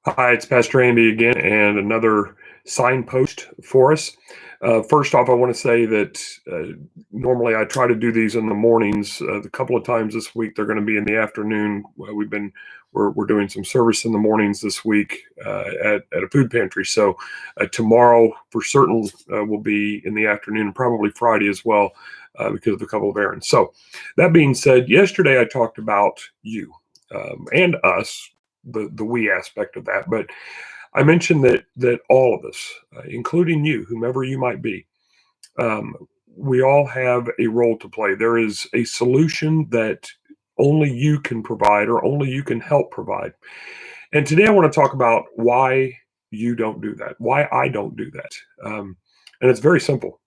Hi, it's Pastor Andy again, and another signpost for us. First off, I want to say that normally I try to do these in the mornings. A couple of times this week, they're going to be in the afternoon. We're doing some service in the mornings this week at a food pantry. So tomorrow, for certain, will be in the afternoon, and probably Friday as well, because of a couple of errands. So that being said, yesterday I talked about you and us, the we aspect of that. But I mentioned that all of us, including you, whomever you might be, um, we all have a role to play. There is a solution that only you can provide, or only you can help provide. And today I want to talk about why you don't do that, why I don't do that. And it's very simple.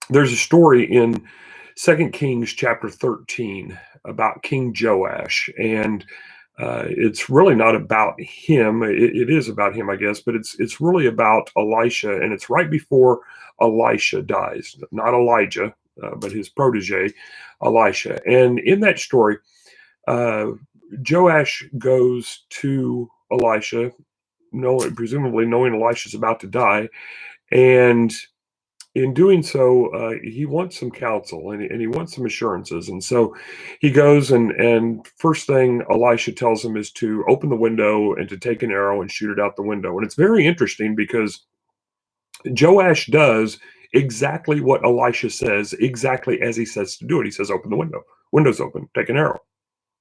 There's a story in 2 Kings chapter 13 about King Joash, and it's really not about him. It is about him, I guess, but it's really about Elisha, and it's right before Elisha dies, not Elijah, but his protege, Elisha. And in that story, uh, Joash goes to Elisha, presumably knowing Elisha's about to die, and in doing so, he wants some counsel, and he wants some assurances. And so he goes, and first thing Elisha tells him is to open the window and to take an arrow and shoot it out the window. And it's very interesting because Joash does exactly what Elisha says, exactly as he says to do it. He says, open the window. Window's open. Take an arrow.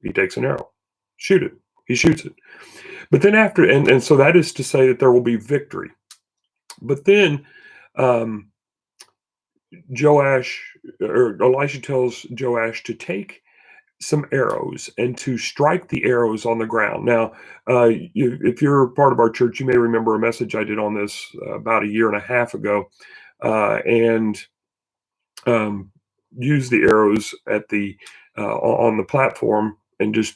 He takes an arrow. Shoot it. He shoots it. But then and so that is to say that there will be victory. But then Elisha tells Joash to take some arrows and to strike the arrows on the ground. Now, if you're part of our church, you may remember a message I did on this about a year and a half ago, and use the arrows at on the platform, and just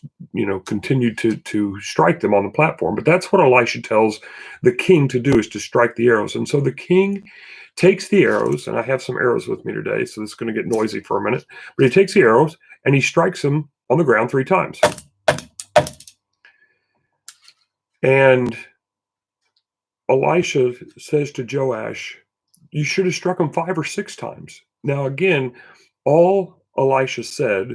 continue to strike them on the platform. But that's what Elisha tells the king to do, is to strike the arrows. And so the king takes the arrows, and I have some arrows with me today, so it's going to get noisy for a minute. But he takes the arrows and he strikes them on the ground 3 times. And Elisha says to Joash, you should have struck him 5 or 6 times. Now, again, all Elisha said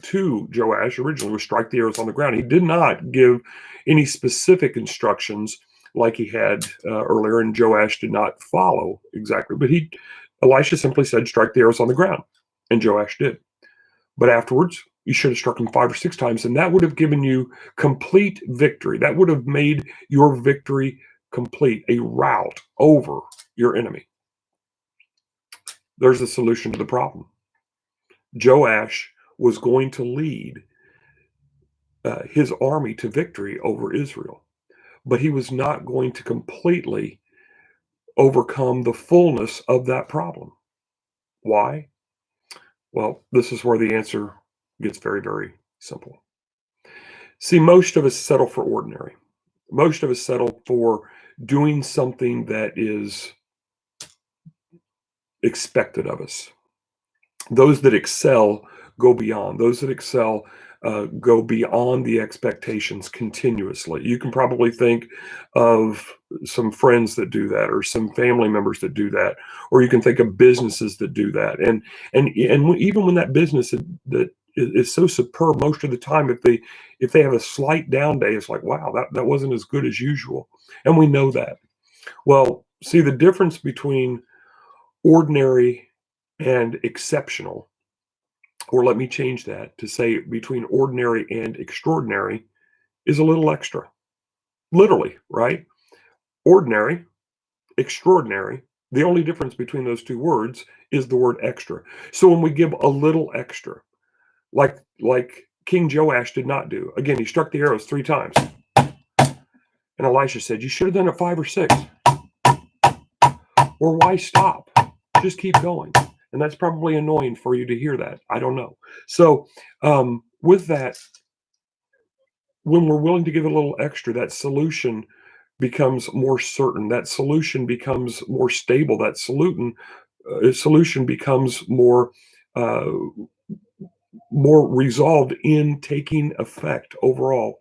to Joash originally was strike the arrows on the ground. He did not give any specific instructions like he had earlier, and Joash did not follow exactly. But Elisha simply said, strike the arrows on the ground, and Joash did. But afterwards, you should have struck him 5 or 6 times, and that would have given you complete victory. That would have made your victory complete, a rout over your enemy. There's a solution to the problem. Joash was going to lead his army to victory over Israel, but he was not going to completely overcome the fullness of that problem. Why? Well, this is where the answer gets very, very simple. See, most of us settle for ordinary. Most of us settle for doing something that is expected of us. Those that excel go beyond. Those that excel go beyond the expectations continuously. You can probably think of some friends that do that, or some family members that do that, or you can think of businesses that do that. And even when that business that is so superb, most of the time, if they have a slight down day, it's like, wow, that wasn't as good as usual, and we know that. Well, see, the difference between ordinary and exceptional, or let me change that to say between ordinary and extraordinary, is a little extra. Literally, right? Ordinary, extraordinary. The only difference between those two words is the word extra. So when we give a little extra, like King Joash did not do, again, he struck the arrows 3 times. And Elisha said, you should have done it 5 or 6. Or why stop? Just keep going. And that's probably annoying for you to hear that. I don't know. So with that, when we're willing to give a little extra, that solution becomes more certain. That solution becomes more stable. That solution becomes more resolved in taking effect overall.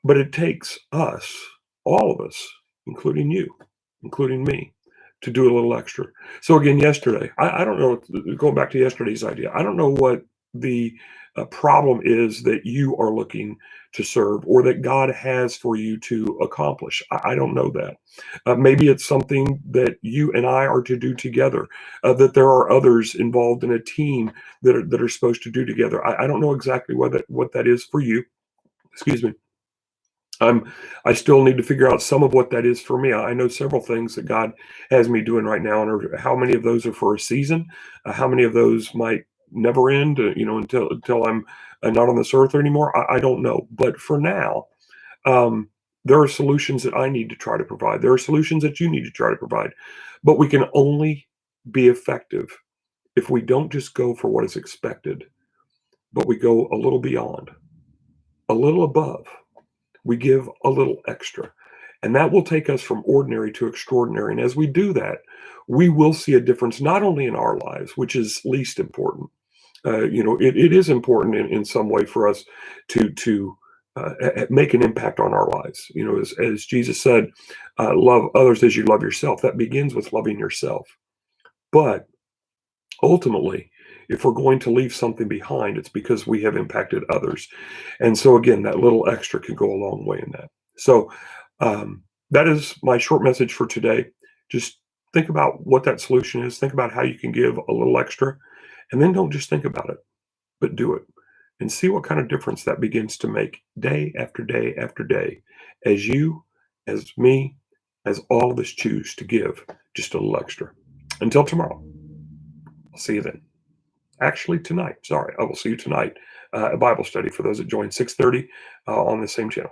But it takes us all of us, including you, including me, to do a little extra. So again, yesterday, I don't know, going back to yesterday's idea, I don't know what the problem is that you are looking to serve or that God has for you to accomplish. I don't know that. Maybe it's something that you and I are to do together, that there are others involved in a team that are supposed to do together. I don't know exactly what that is for you. Excuse me. I still need to figure out some of what that is for me. I know several things that God has me doing right now, and how many of those are for a season, how many of those might never end, until I'm not on this earth anymore. I don't know, but for now, there are solutions that I need to try to provide. There are solutions that you need to try to provide, but we can only be effective if we don't just go for what is expected, but we go a little beyond, a little above. We give a little extra. And that will take us from ordinary to extraordinary. And as we do that, we will see a difference not only in our lives, which is least important. It is important in some way for us to make an impact on our lives. As Jesus said, love others as you love yourself. That begins with loving yourself. But ultimately, if we're going to leave something behind, it's because we have impacted others. And so, again, that little extra can go a long way in that. So, that is my short message for today. Just think about what that solution is. Think about how you can give a little extra. And then don't just think about it, but do it. And see what kind of difference that begins to make day after day after day as you, as me, as all of us choose to give just a little extra. Until tomorrow, I'll see you then. Actually, tonight. Sorry, I will see you tonight. A Bible study for those that join 6:30 on the same channel.